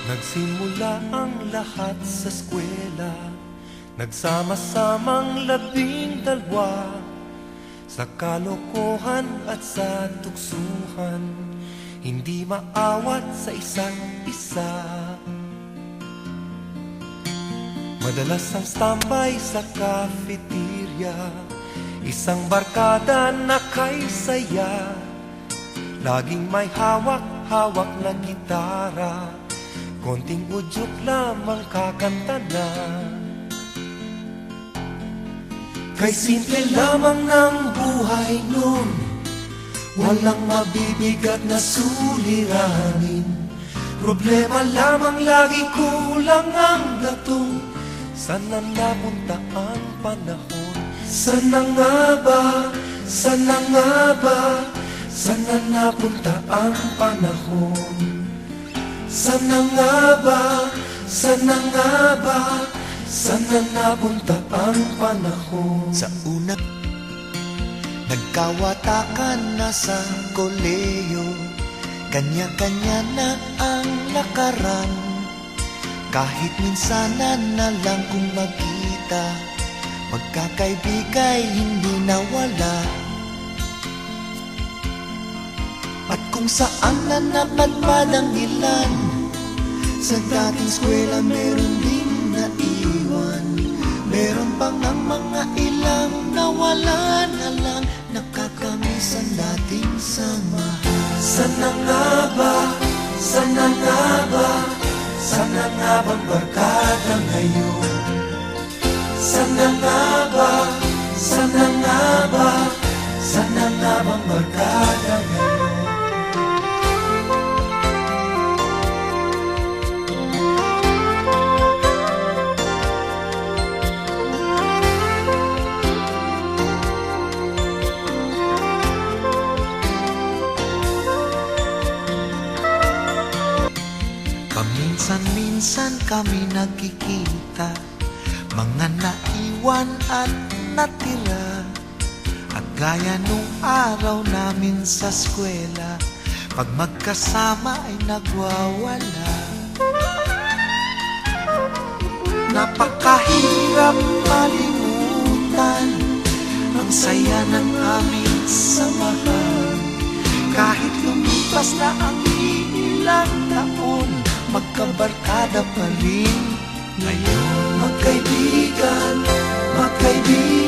Nagsimula ang lahat sa eskwela, nagsama-samang 12 sa kalokohan at sa tuksuhan, hindi maawat sa isa't isa. Madalas ang standby sa cafeteria, isang barkada na kay saya, laging may hawak-hawak na gitara, konting udyok lamang kakanta na. Kay simple lamang ng buhay nun, walang mabibigat na suliranin. Problema lamang lagi kulang ang gatong. Sana napunta ang panahon? Sana nga ba? Sana nga ba? Sana napunta ang panahon? Sana nga ba? Sana nga ba? Sana napunta ang panahon? Sa una, nagkawatakan na sa koleyo, kanya-kanya na ang lakaran. Kahit minsanan na lang kung magkita, magkakaibigay hindi nawala. At kung saan na napadpad ang ilan, sa dating eskwela meron din naiwan. Meron pang ang mga ilang nawala na lang, nakakamiss ang dating samahan. Sana nga ba? Sana nga ba? Sana nga bang barkada ngayon? Sana nga ba? Sana nga ba? Sana nga bang barkada ngayon? Paminsan-minsan kami nagkikita, mga naiwan at natira. At gaya nung araw namin sa eskwela, pag magkasama ay nagwawala. Napakahirap malimutan ang saya ng aming samahan. Kahit lumipas na ang ilang taon, magkabarkada pa rin ngayon. Magkaibigan, magkaibigan,